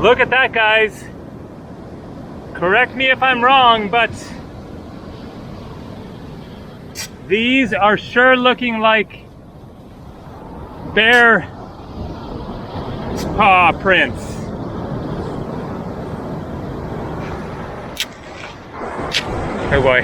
Look at that, guys. Correct me if I'm wrong, but these are sure looking like bear paw prints. Oh boy.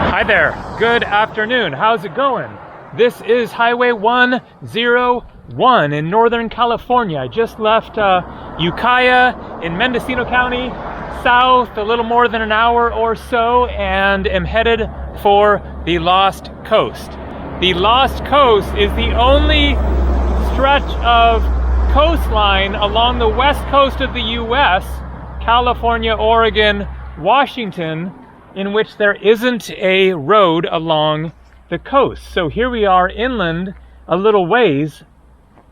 Hi there, good afternoon, how's it going? This is Highway 101 in Northern California. I just left Ukiah in Mendocino County, south a little more than an hour or so, and am headed for the Lost Coast. The Lost Coast is the only stretch of coastline along the west coast of the US, California, Oregon, Washington, in which there isn't a road along the coast. So here we are inland a little ways.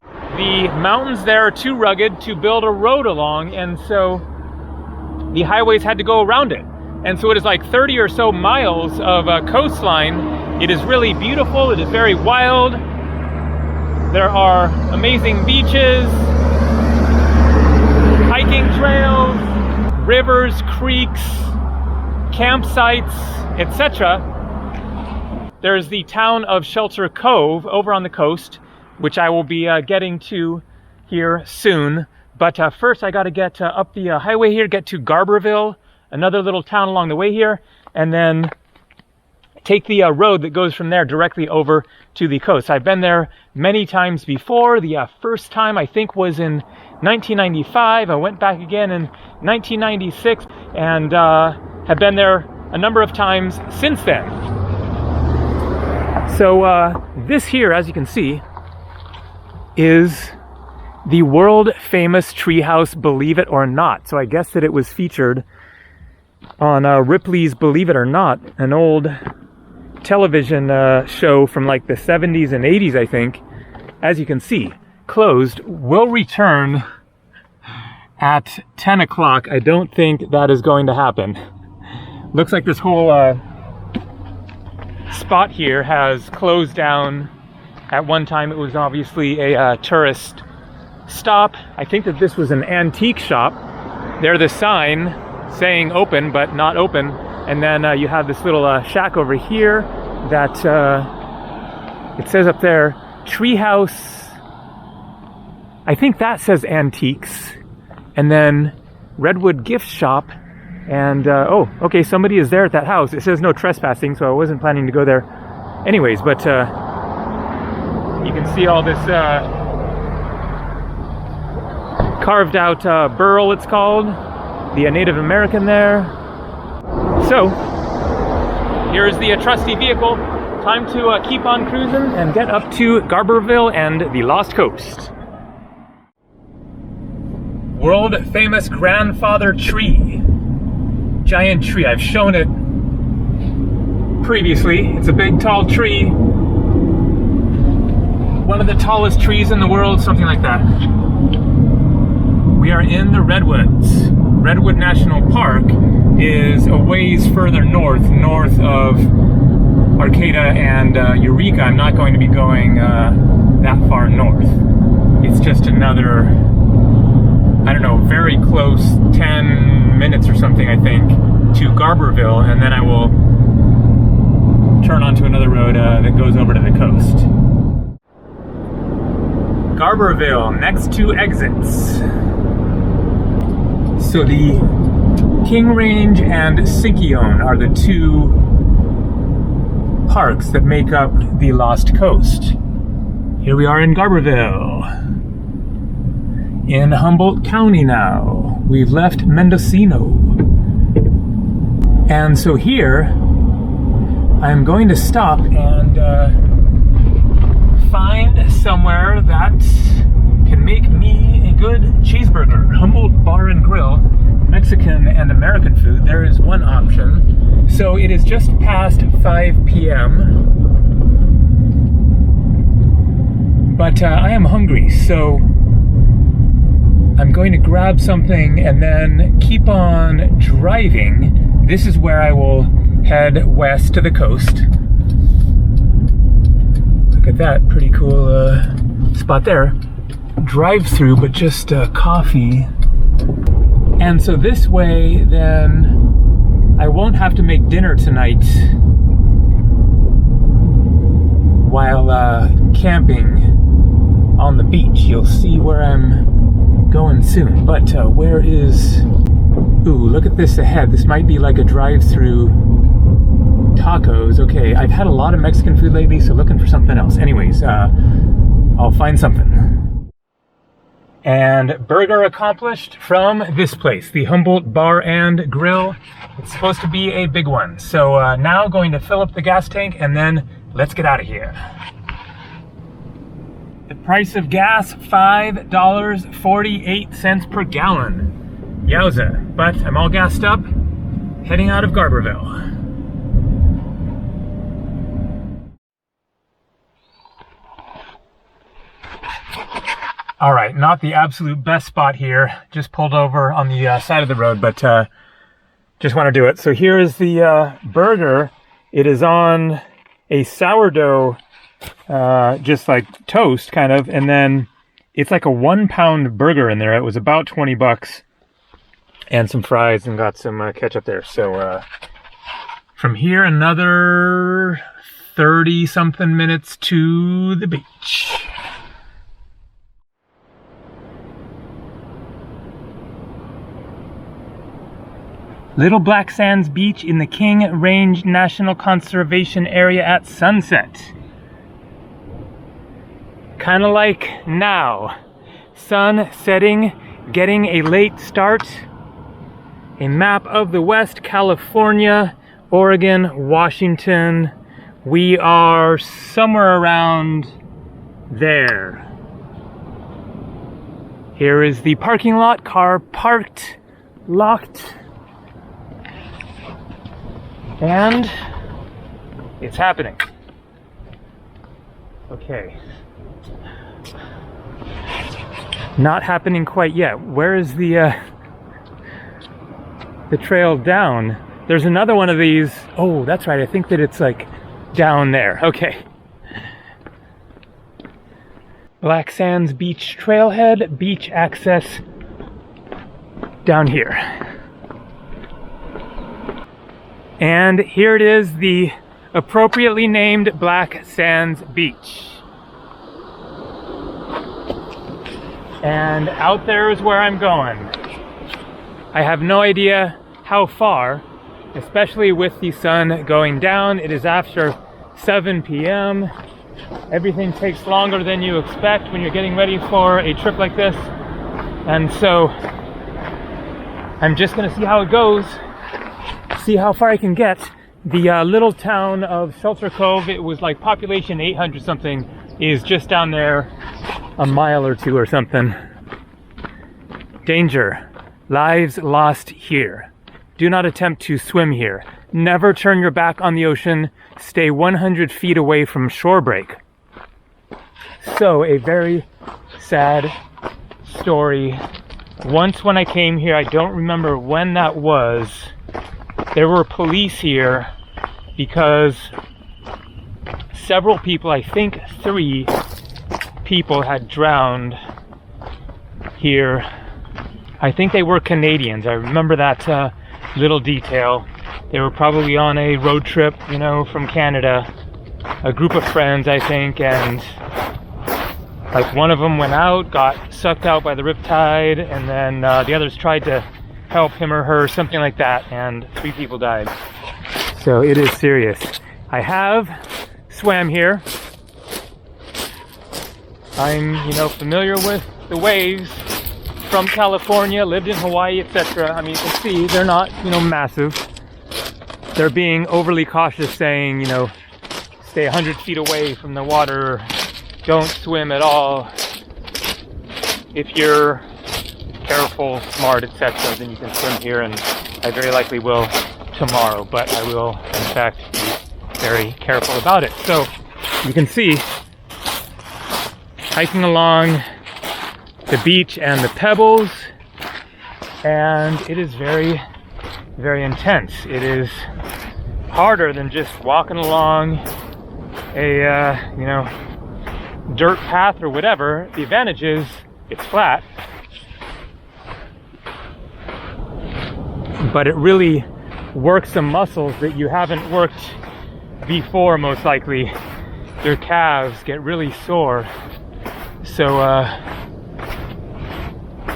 The mountains there are too rugged to build a road along, and so the highways had to go around it. And so it is like 30 or so miles of coastline. It is really beautiful, it is very wild. There are amazing beaches, hiking trails, rivers, creeks, campsites, etc. There's the town of Shelter Cove over on the coast, which I will be getting to here soon. But first I got to get up the highway here, get to Garberville, another little town along the way here, and then take the road that goes from there directly over to the coast. I've been there many times before. The first time I think was in 1995. I went back again in 1996 and have been there a number of times since then. So this here, as you can see, is the world famous treehouse, believe it or not. So I guess that it was featured on Ripley's Believe It or Not, an old television show from like the 70s and 80s, I think. As you can see, closed. Will return at 10 o'clock. I don't think that is going to happen. Looks like this whole spot here has closed down. At one time it was obviously a tourist stop. I think that this was an antique shop. There's the sign saying open but not open. And then you have this little shack over here that it says up there, treehouse. I think that says antiques. And then Redwood gift shop. And, oh, okay, somebody is there at that house. It says no trespassing, so I wasn't planning to go there anyways, but you can see all this carved out burl, it's called, the Native American there. So, here's the trusty vehicle. Time to keep on cruising and get up to Garberville and the Lost Coast. World famous grandfather tree. Giant tree. I've shown it previously. It's a big tall tree. One of the tallest trees in the world, something like that. We are in the Redwoods. Redwood National Park is a ways further north of Arcata and Eureka. I'm not going to be going that far north. It's just another, I don't know, very close 10 minutes or something, I think, to Garberville, and then I will turn onto another road that goes over to the coast. Garberville, next two exits. So the King Range and Sikione are the two parks that make up the Lost Coast. Here we are in Garberville. in Humboldt County now. We've left Mendocino. And so here, I'm going to stop and find somewhere that can make me a good cheeseburger. Humboldt Bar and Grill, Mexican and American food. There is one option. So it is just past 5 p.m. But I am hungry, so I'm going to grab something and then keep on driving. This is where I will head west to the coast. Look at that, pretty cool spot there. Drive-through, but just coffee. And so this way, then, I won't have to make dinner tonight while camping on the beach. You'll see where I'm going soon. But where is... Ooh, look at this ahead. This might be like a drive-through tacos. Okay, I've had a lot of Mexican food lately, so looking for something else. Anyways, I'll find something. And burger accomplished from this place, the Humboldt Bar and Grill. It's supposed to be a big one. So now going to fill up the gas tank and then let's get out of here. The price of gas, $5.48 per gallon. Yowza, but I'm all gassed up, heading out of Garberville. All right, not the absolute best spot here. Just pulled over on the side of the road, but just want to do it. So here is the burger. It is on a sourdough, just like toast kind of, and then it's like a 1 pound burger in there. It was about 20 bucks. And some fries, and got some ketchup there. So from here, another 30-something minutes to the beach. Little Black Sands Beach in the King Range National Conservation Area at sunset. Kind of like now. Sun setting, getting a late start. A map of the West, California, Oregon, Washington. We are somewhere around there. Here is the parking lot, car parked, locked, and it's happening. Okay. Not happening quite yet. Where is the trail down? There's another one of these. Oh, that's right. I think that it's like down there. Okay. Black Sands Beach Trailhead, beach access down here. And here it is, the appropriately named Black Sands Beach. And out there is where I'm going. I have no idea how far, especially with the sun going down. It is after 7 p.m. Everything takes longer than you expect when you're getting ready for a trip like this. And so I'm just gonna see how it goes, see how far I can get. The little town of Shelter Cove, it was like population 800 something, is just down there a mile or two or something. Danger. Lives lost here. Do not attempt to swim here. Never turn your back on the ocean. Stay 100 feet away from shore break. So, a very sad story. Once when I came here, I don't remember when that was, there were police here because several people, I think 3 people, had drowned here. I think they were Canadians. I remember that little detail. They were probably on a road trip, you know, from Canada. A group of friends, I think, and like one of them went out, got sucked out by the riptide, and then the others tried to help him or her, something like that, and 3 people died. So it is serious. I have swam here. I'm, you know, familiar with the waves. from California, lived in Hawaii, etc. I mean, you can see they're not, massive. They're being overly cautious, saying, stay 100 feet away from the water, don't swim at all. If you're careful, smart, etc., then you can swim here, and I very likely will tomorrow, but I will, in fact, be very careful about it. So, you can see, hiking along the beach and the pebbles, and it is very, very intense. It is harder than just walking along a, dirt path or whatever. The advantage is it's flat, but it really works some muscles that you haven't worked before, most likely. Your calves get really sore. So,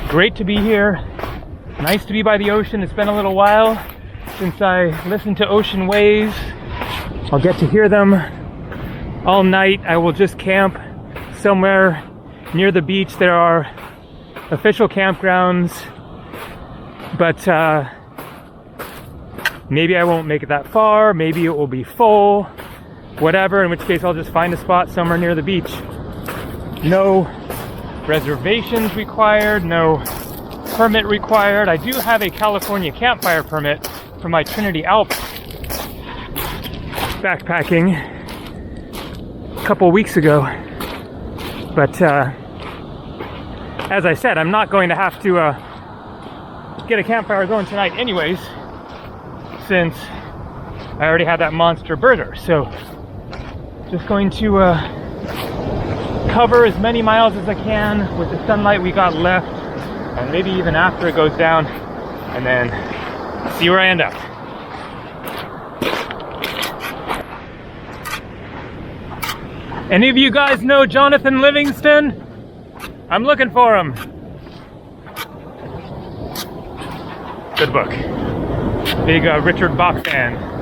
great to be here. Nice to be by the ocean. It's been a little while since I listened to ocean waves. I'll get to hear them all night. I will just camp somewhere near the beach. There are official campgrounds, but maybe I won't make it that far. Maybe it will be full, whatever, in which case I'll just find a spot somewhere near the beach. No reservations required, no permit required. I do have a California campfire permit for my Trinity Alps backpacking a couple weeks ago, but as I said, I'm not going to have to get a campfire going tonight anyways, since I already had that monster burger. So just going to cover as many miles as I can with the sunlight we got left, and maybe even after it goes down, and then see where I end up. Any of you guys know Jonathan Livingston? I'm looking for him. Good book. Big Richard Bach fan.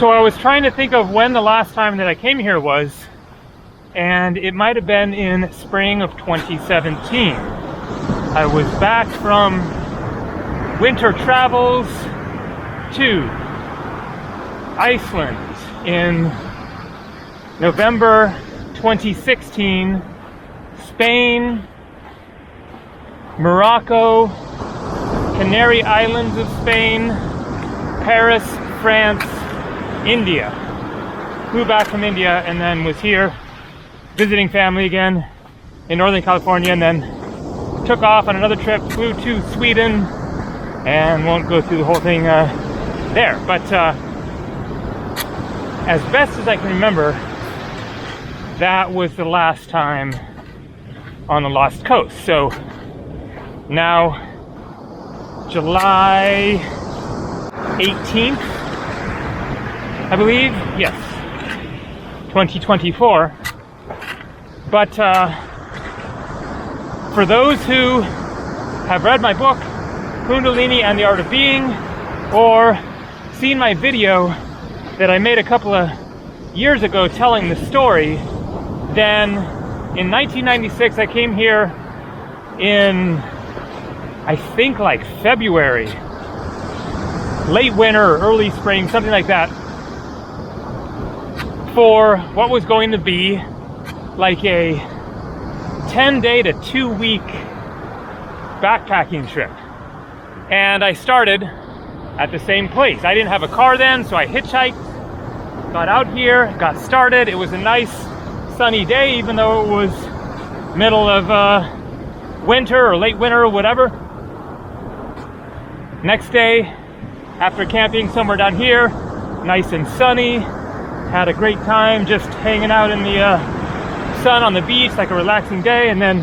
So I was trying to think of when the last time that I came here was, and it might have been in spring of 2017. I was back from winter travels to Iceland in November 2016, Spain, Morocco, Canary Islands of Spain, Paris, France, India. Flew back from India and then was here visiting family again in Northern California, and then took off on another trip, flew to Sweden, and won't go through the whole thing there. But as best as I can remember, that was the last time on the Lost Coast. So now July 18th, I believe, yes, 2024. But for those who have read my book, Kundalini and the Art of Being, or seen my video that I made a couple of years ago telling the story, then in 1996 I came here in, I think, like February, late winter, early spring, something like that, for what was going to be like a 10-day to 2-week backpacking trip. And I started at the same place. I didn't have a car then, so I hitchhiked, got out here, got started. It was a nice sunny day, even though it was middle of winter or late winter or whatever. Next day, after camping somewhere down here, nice and sunny, had a great time just hanging out in the sun on the beach, like a relaxing day. And then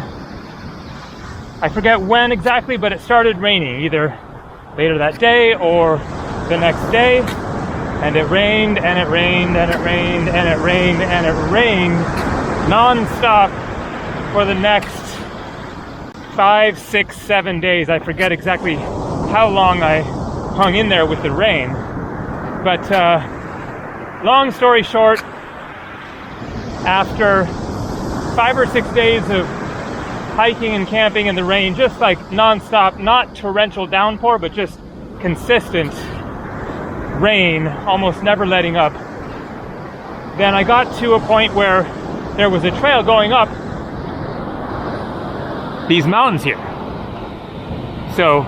I forget when exactly, but it started raining either later that day or the next day. And it rained and it rained and it rained and it rained and it rained non-stop for the next 5, 6, 7 days. I forget exactly how long I hung in there with the rain. But long story short, after 5 or 6 days of hiking and camping in the rain, just like non-stop, not torrential downpour, but just consistent rain, almost never letting up, then I got to a point where there was a trail going up these mountains here. So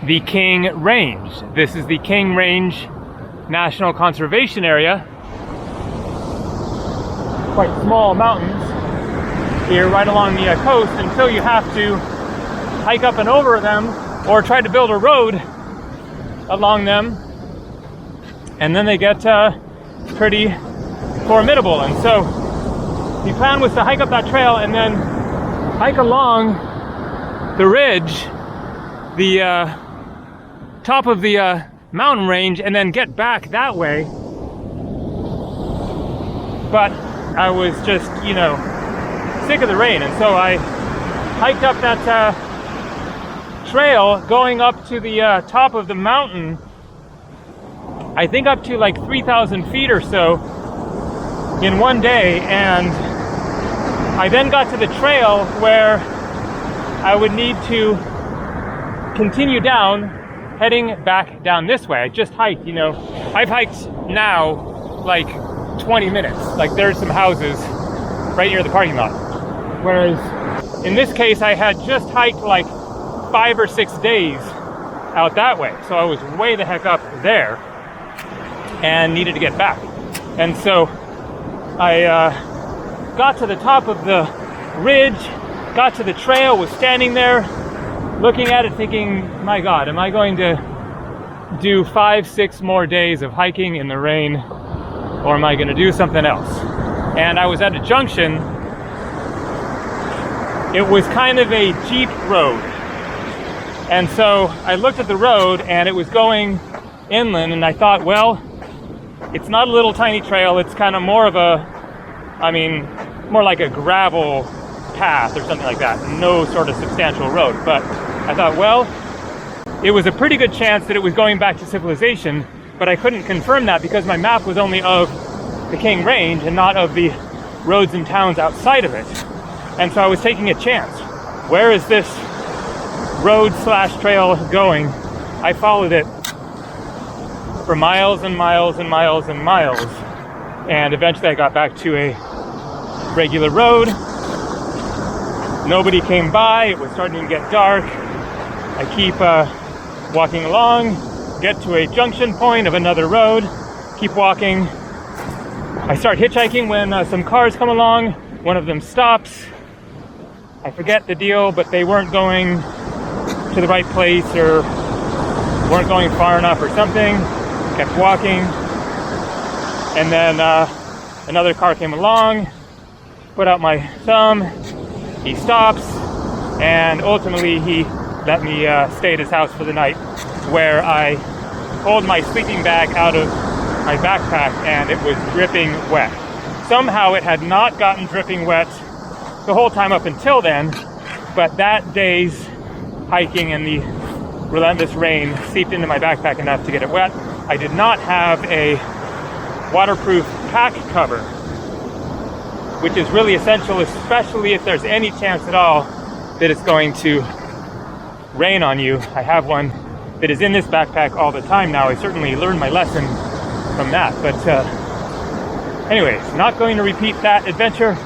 the King Range. This is the King Range National Conservation Area. Quite small mountains here right along the coast, until you have to hike up and over them or try to build a road along them, and then they get pretty formidable. And so the plan was to hike up that trail and then hike along the ridge, the top of the mountain range, and then get back that way. But I was just, you know, sick of the rain, and so I hiked up that trail going up to the top of the mountain, I think up to like 3,000 feet or so in one day. And I then got to the trail where I would need to continue down, heading back down this way. I just hiked, you know, I've hiked now like 20 minutes. Like there's some houses right near the parking lot. Whereas in this case, I had just hiked like 5 or 6 days out that way. So I was way the heck up there and needed to get back. And so I got to the top of the ridge, got to the trail, was standing there looking at it thinking, my God, am I going to do 5, 6 more days of hiking in the rain, or am I going to do something else? And I was at a junction. It was kind of a jeep road. And so I looked at the road and it was going inland, and I thought, well, it's not a little tiny trail. It's kind of more of a, I mean, more like a gravel path or something like that. No sort of substantial road. But I thought, well, it was a pretty good chance that it was going back to civilization, but I couldn't confirm that because my map was only of the King Range and not of the roads and towns outside of it. And so I was taking a chance. Where is this road/trail going? I followed it for miles and miles and miles and miles, and eventually I got back to a regular road. Nobody came by. It was starting to get dark. I keep walking along, get to a junction point of another road, keep walking. I start hitchhiking when some cars come along. One of them stops. I forget the deal, but they weren't going to the right place or weren't going far enough or something. Kept walking. And then another car came along, put out my thumb. He stops, and ultimately he let me stay at his house for the night, where I pulled my sleeping bag out of my backpack and it was dripping wet. Somehow it had not gotten dripping wet the whole time up until then, but that day's hiking and the relentless rain seeped into my backpack enough to get it wet. I did not have a waterproof pack cover, which is really essential, especially if there's any chance at all that it's going to rain on you. I have one that is in this backpack all the time now. I certainly learned my lesson from that. But anyways, not going to repeat that adventure.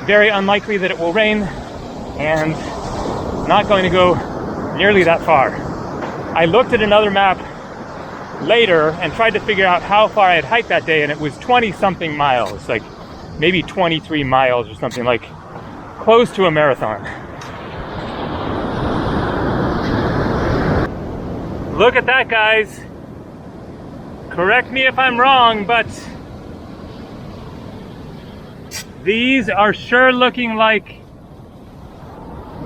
Very unlikely that it will rain, and not going to go nearly that far. I looked at another map later and tried to figure out how far I had hiked that day, and it was 20-something miles, like maybe 23 miles or something, like close to a marathon. Look at that, guys. Correct me if I'm wrong, but these are sure looking like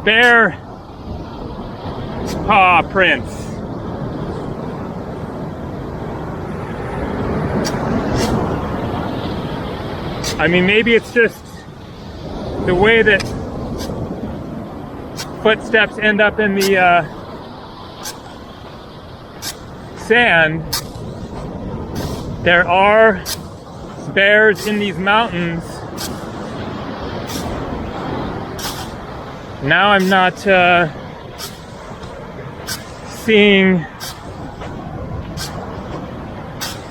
bear paw prints. I mean, maybe it's just the way that footsteps end up in the sand. There are bears in these mountains. Now I'm not seeing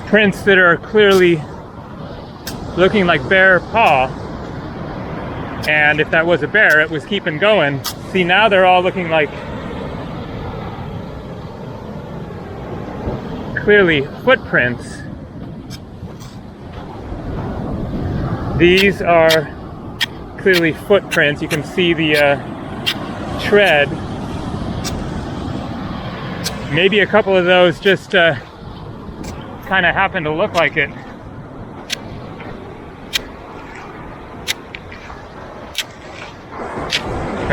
prints that are clearly looking like bear paw. And if that was a bear, it was keeping going. See, now they're all looking like clearly footprints. These are clearly footprints. You can see the tread. Maybe a couple of those just kind of happen to look like it.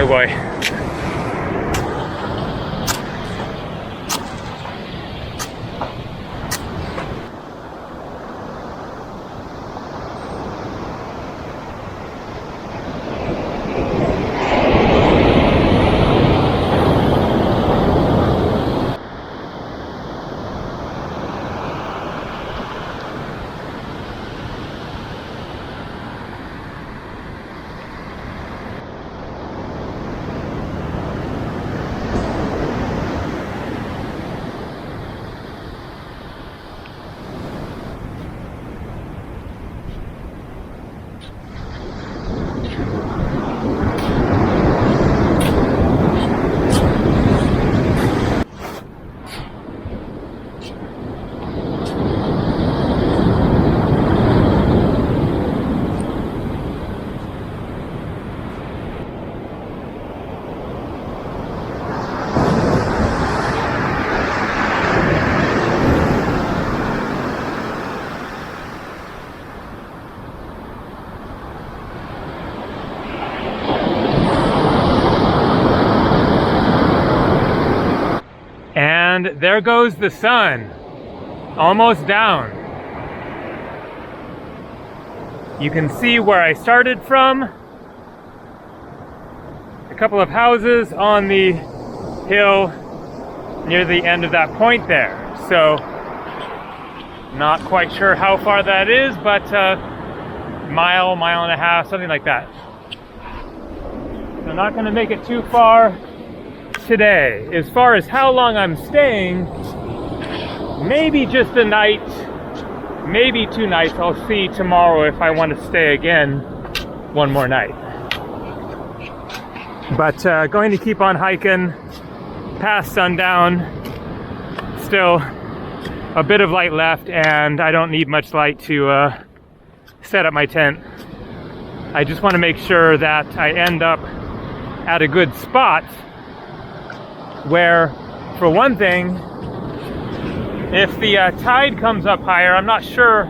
Oh boy. And there goes the sun, almost down. You can see where I started from. A couple of houses on the hill near the end of that point there. So, not quite sure how far that is, but mile and a half, something like that. So not gonna make it too far today. As far as how long I'm staying, maybe just a night, maybe 2 nights. I'll see tomorrow if I want to stay again one more night. But going to keep on hiking past sundown. Still a bit of light left, and I don't need much light to set up my tent. I just want to make sure that I end up at a good spot where, for one thing, if the tide comes up higher, I'm not sure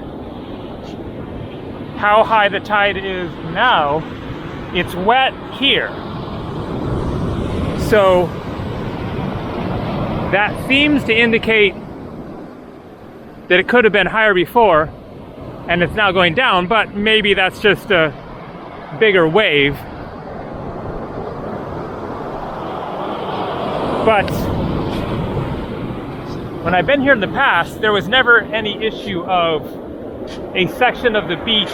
how high the tide is now. It's wet here. So that seems to indicate that it could have been higher before and it's now going down, but maybe that's just a bigger wave. But when I've been here in the past, there was never any issue of a section of the beach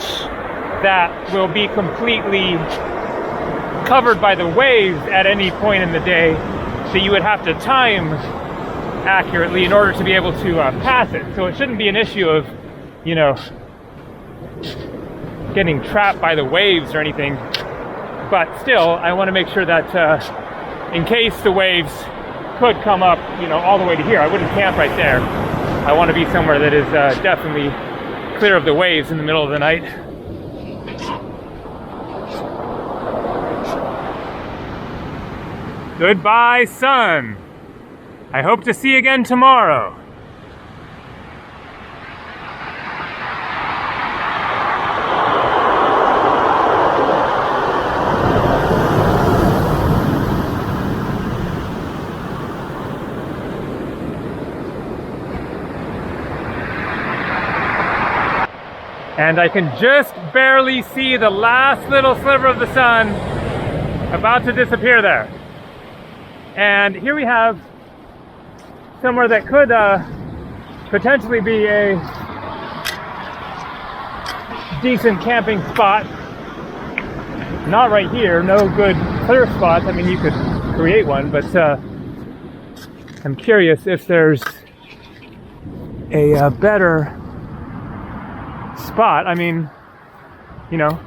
that will be completely covered by the waves at any point in the day that you would have to time accurately in order to be able to pass it. So it shouldn't be an issue of, you know, getting trapped by the waves or anything. But still, I want to make sure that in case the waves could come up, you know, all the way to here, I wouldn't camp right there. I want to be somewhere that is definitely clear of the waves in the middle of the night. Goodbye, sun. I hope to see you again tomorrow. And I can just barely see the last little sliver of the sun about to disappear there. And here we have somewhere that could potentially be a decent camping spot. Not right here, no good clear spots. I mean, you could create one, but I'm curious if there's a better spot. I mean, you know,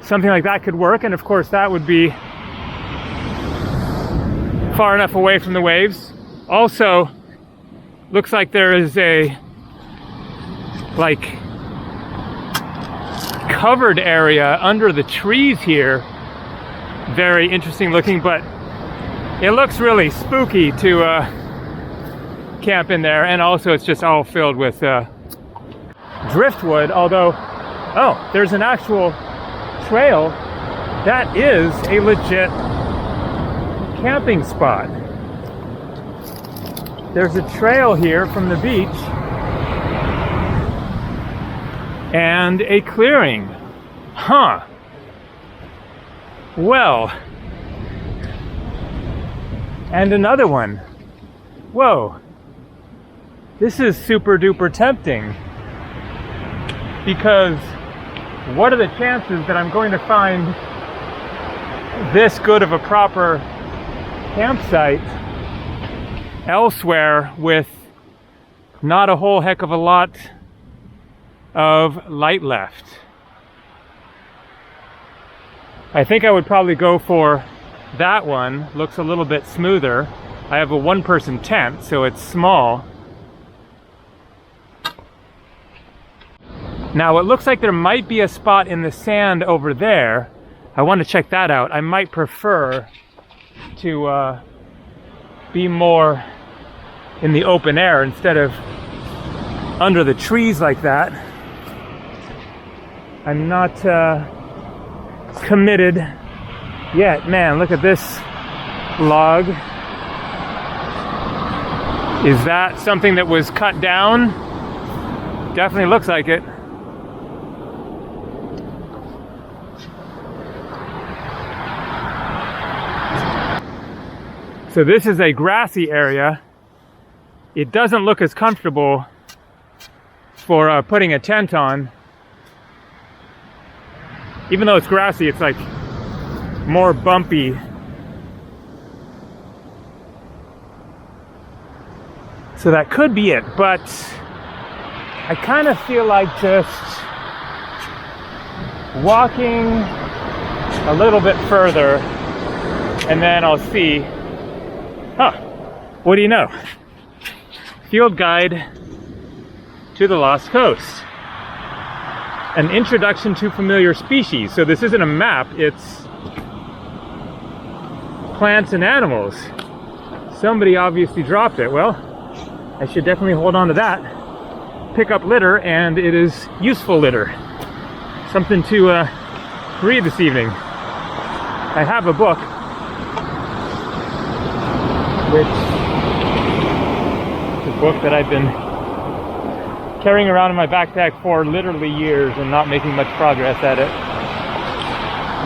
something like that could work, and of course that would be far enough away from the waves. Also, looks like there is a covered area under the trees here. Very interesting looking, but it looks really spooky to camp in there, and also it's just all filled with driftwood. Although, oh, there's an actual trail that is a legit camping spot. There's a trail here from the beach and a clearing. Huh. Well, and another one. Whoa. This is super duper tempting, because what are the chances that I'm going to find this good of a proper campsite elsewhere with not a whole heck of a lot of light left? I think I would probably go for that one. Looks a little bit smoother. I have a one-person tent, so it's small. Now it looks like there might be a spot in the sand over there. I want to check that out. I might prefer to be more in the open air instead of under the trees like that. I'm not committed yet. Man, look at this log. Is that something that was cut down? Definitely looks like it. So this is a grassy area. It doesn't look as comfortable for putting a tent on. Even though it's grassy, it's like more bumpy. So that could be it, but I kind of feel like just walking a little bit further, and then I'll see. Huh, what do you know? Field Guide to the Lost Coast. An introduction to familiar species. So this isn't a map, it's plants and animals. Somebody obviously dropped it. Well, I should definitely hold on to that. Pick up litter, and it is useful litter. Something to read this evening. I have a book, which is a book that I've been carrying around in my backpack for literally years and not making much progress at it.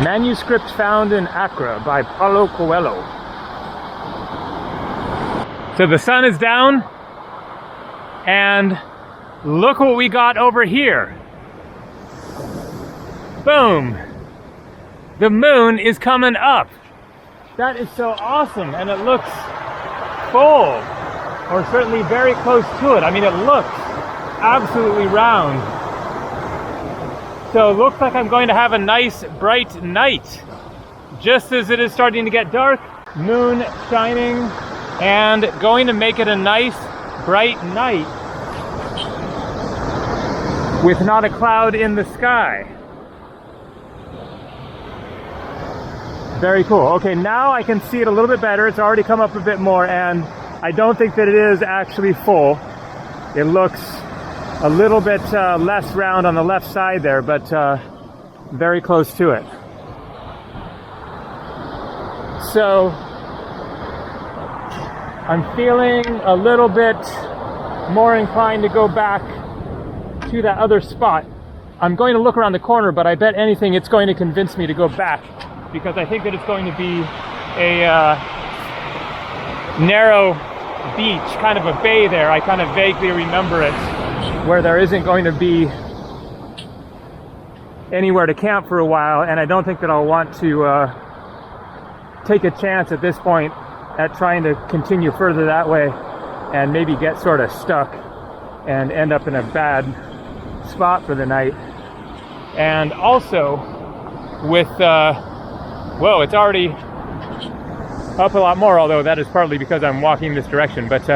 Manuscript Found in Accra by Paulo Coelho. So the sun is down, and look what we got over here. Boom! The moon is coming up. That is so awesome, and it looks full, or certainly very close to it. I mean, it looks absolutely round. So it looks like I'm going to have a nice bright night. Just as it is starting to get dark, moon shining, and going to make it a nice bright night with not a cloud in the sky. Very cool. Okay, now I can see it a little bit better. It's already come up a bit more, and I don't think that it is actually full. It looks a little bit less round on the left side there, but very close to it. So I'm feeling a little bit more inclined to go back to that other spot. I'm going to look around the corner, but I bet anything it's going to convince me to go back, because I think that it's going to be a narrow beach, kind of a bay there. I kind of vaguely remember it, where there isn't going to be anywhere to camp for a while, and I don't think that I'll want to take a chance at this point at trying to continue further that way and maybe get sort of stuck and end up in a bad spot for the night. And also with whoa, it's already up a lot more, although that is partly because I'm walking this direction. But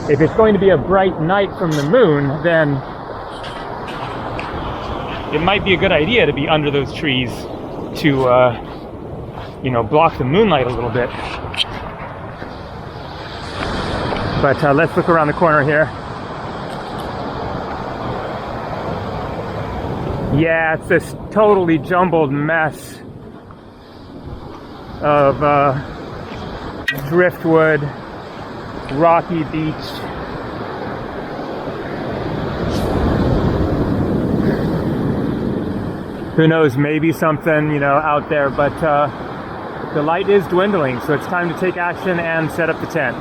if it's going to be a bright night from the moon, then it might be a good idea to be under those trees to you know, block the moonlight a little bit. But let's look around the corner here. Yeah, it's this totally jumbled mess of driftwood, rocky beach. Who knows, maybe something, you know, out there, but the light is dwindling, so it's time to take action and set up the tent.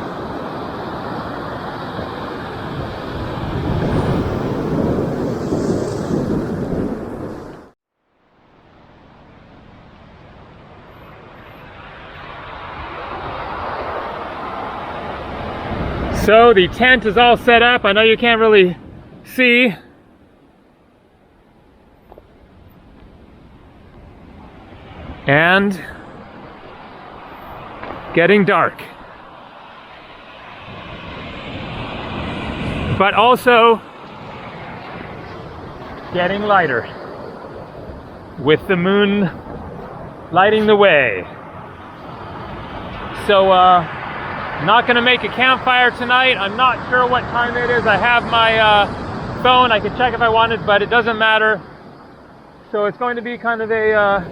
So the tent is all set up. I know you can't really see. And getting dark. But also getting lighter, with the moon lighting the way. So not gonna make a campfire tonight. I'm not sure what time it is. I have my phone. I can check if I wanted, but it doesn't matter. So it's going to be kind of a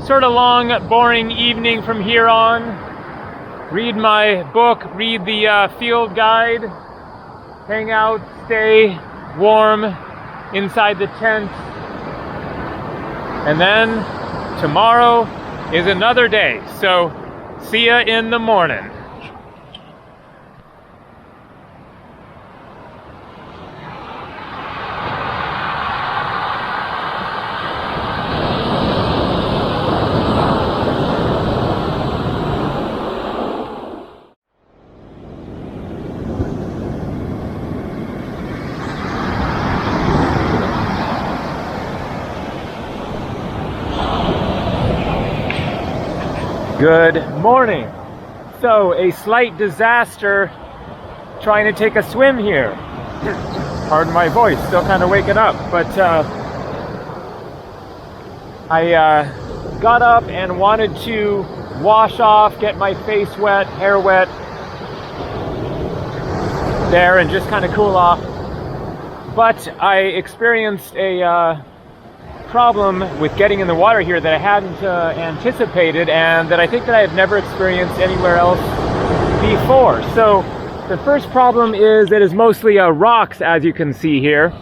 sort of long, boring evening from here on. Read my book, read the field guide, hang out, stay warm inside the tent. And then tomorrow is another day. So see ya in the morning. Good morning. So, a slight disaster trying to take a swim here. Pardon my voice, still kind of waking up, but I got up and wanted to wash off, get my face wet, hair wet there, and just kind of cool off. But I experienced a problem with getting in the water here that I hadn't anticipated, and that I think that I have never experienced anywhere else before. So the first problem is it is mostly rocks, as you can see here,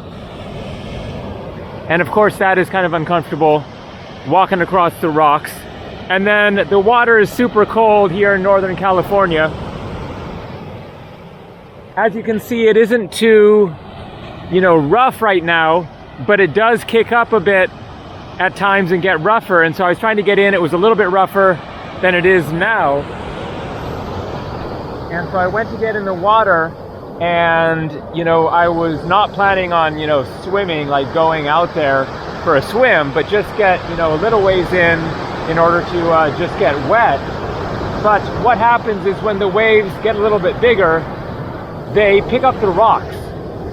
and of course that is kind of uncomfortable walking across the rocks. And then the water is super cold here in Northern California. As you can see, it isn't too, you know, rough right now, but it does kick up a bit at times and get rougher. And so I was trying to get in. It was a little bit rougher than it is now. And so I went to get in the water, and, you know, I was not planning on, you know, swimming, like going out there for a swim, but just get, you know, a little ways in order to just get wet. But what happens is when the waves get a little bit bigger, they pick up the rocks.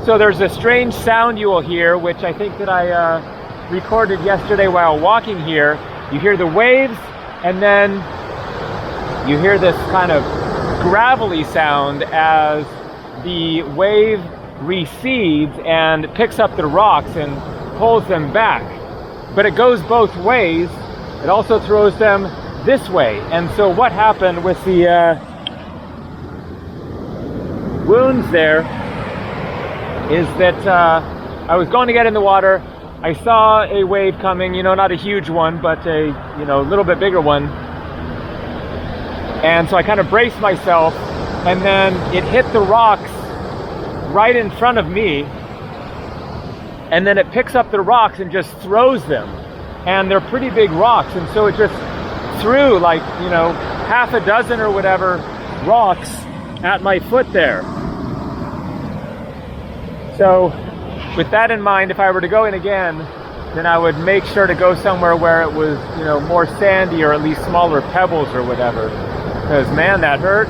So there's a strange sound you will hear, which I think that I recorded yesterday while walking here. You hear the waves, and then you hear this kind of gravelly sound as the wave recedes and picks up the rocks and pulls them back. But it goes both ways. It also throws them this way. And so what happened with the wounds there is that I was going to get in the water. I saw a wave coming, you know, not a huge one, but a, you know, little bit bigger one. And so I kind of braced myself, and then it hit the rocks right in front of me. And then it picks up the rocks and just throws them. And they're pretty big rocks. And so it just threw like, you know, half a dozen or whatever rocks at my foot there. So with that in mind, if I were to go in again, then I would make sure to go somewhere where it was, you know, more sandy or at least smaller pebbles or whatever. Because man, that hurt.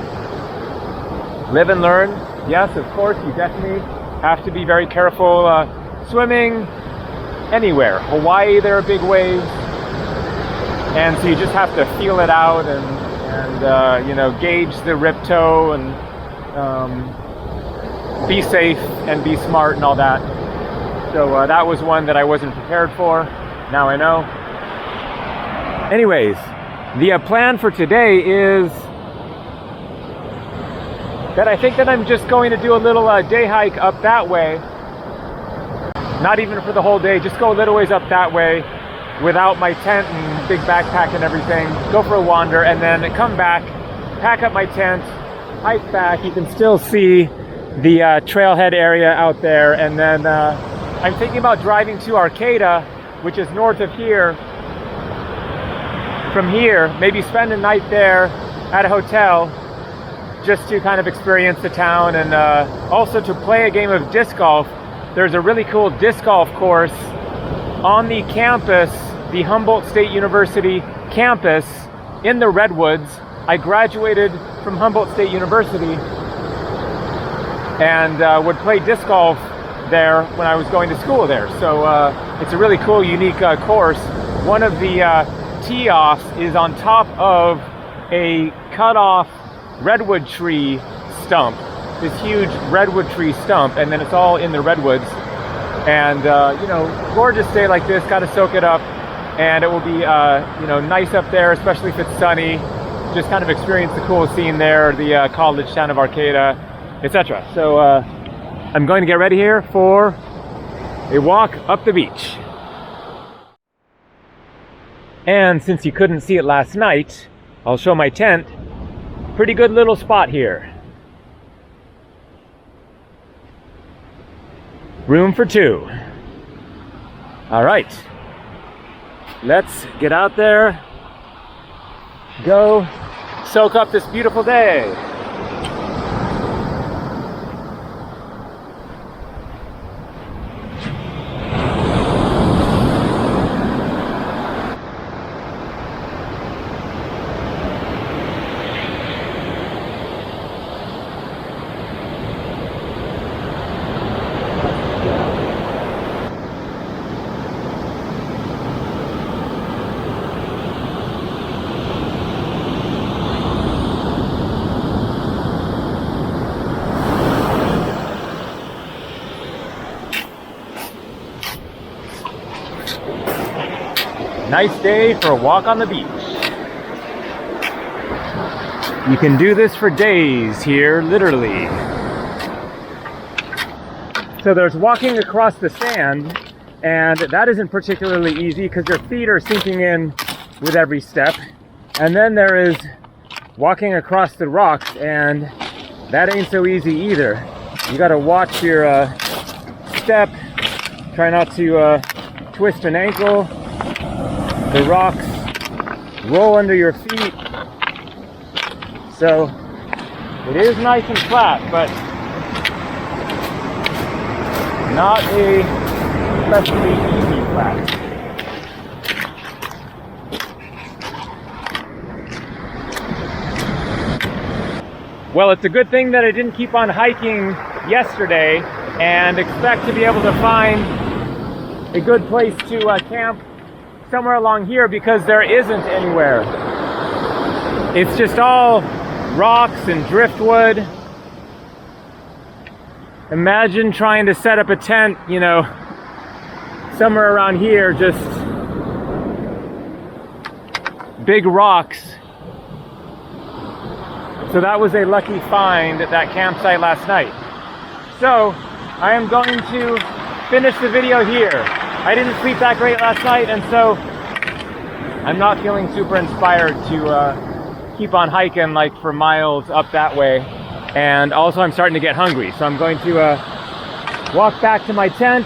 Live and learn. Yes, of course, you definitely have to be very careful swimming anywhere. Hawaii, there are big waves. And so you just have to feel it out and you know, gauge the rip toe and be safe and be smart and all that. So that was one that I wasn't prepared for. Now I know. Anyways, the plan for today is that I think that I'm just going to do a little day hike up that way. Not even for the whole day, just go a little ways up that way without my tent and big backpack and everything. Go for a wander and then come back, pack up my tent, hike back. You can still see the trailhead area out there, and then I'm thinking about driving to Arcata, which is north of here. From here, maybe spend a night there at a hotel just to kind of experience the town, and also to play a game of disc golf. There's a really cool disc golf course on the campus, the Humboldt State University campus in the Redwoods. I graduated from Humboldt State University and would play disc golf there when I was going to school there. So it's a really cool, unique course. One of the tee-offs is on top of a cut-off redwood tree stump, this huge redwood tree stump, and then it's all in the redwoods. And you know, gorgeous day like this, gotta soak it up, and it will be you know, nice up there, especially if it's sunny. Just kind of experience the cool scene there, the college town of Arcata, etc. So I'm going to get ready here for a walk up the beach. And since you couldn't see it last night, I'll show my tent. Pretty good little spot here. Room for two. All right, let's get out there, go soak up this beautiful day. Nice day for a walk on the beach. You can do this for days here, literally. So there's walking across the sand, and that isn't particularly easy because your feet are sinking in with every step. And then there is walking across the rocks, and that ain't so easy either. You gotta watch your step, try not to twist an ankle. The rocks roll under your feet, so it is nice and flat, but not a especially easy flat. Well, it's a good thing that I didn't keep on hiking yesterday and expect to be able to find a good place to camp somewhere along here because there isn't anywhere. It's just all rocks and driftwood. Imagine trying to set up a tent, you know, somewhere around here, just big rocks. So that was a lucky find at that campsite last night. So I am going to finish the video here. I didn't sleep that great last night, and so I'm not feeling super inspired to keep on hiking like for miles up that way. And also I'm starting to get hungry, so I'm going to walk back to my tent,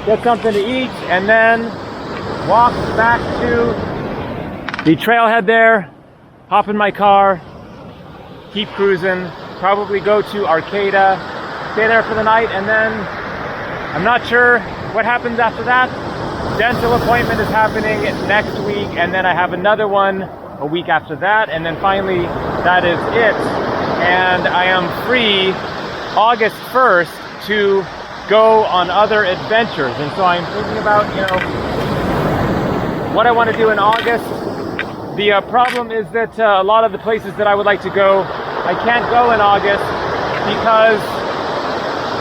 get something to eat, and then walk back to the trailhead there, hop in my car, keep cruising, probably go to Arcata, stay there for the night, and then I'm not sure what happens after that. Dental appointment is happening next week, and then I have another one a week after that, and then finally that is it. And I am free August 1st to go on other adventures. And so I'm thinking about, you know, what I want to do in August. The problem is that a lot of the places that I would like to go, I can't go in August because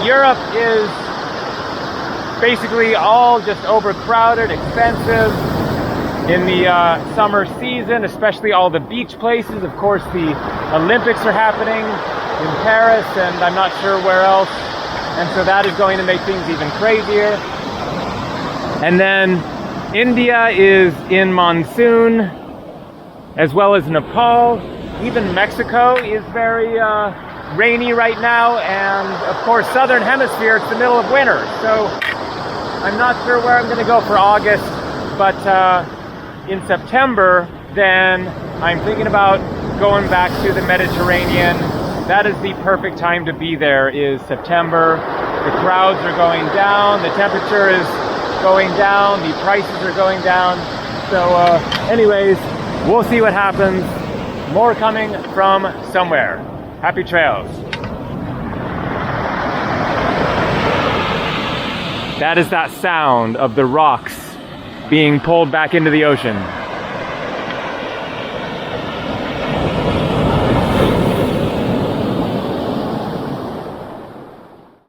Europe is basically all just overcrowded, expensive in the summer season, especially all the beach places. Of course, the Olympics are happening in Paris, and I'm not sure where else. And so that is going to make things even crazier. And then India is in monsoon, as well as Nepal. Even Mexico is very rainy right now. And of course, Southern Hemisphere, it's the middle of winter. So I'm not sure where I'm going to go for August, but in September, then I'm thinking about going back to the Mediterranean. That is the perfect time to be there, is September. The crowds are going down, the temperature is going down, the prices are going down. So anyways, we'll see what happens. More coming from somewhere. Happy trails. That is that sound of the rocks being pulled back into the ocean.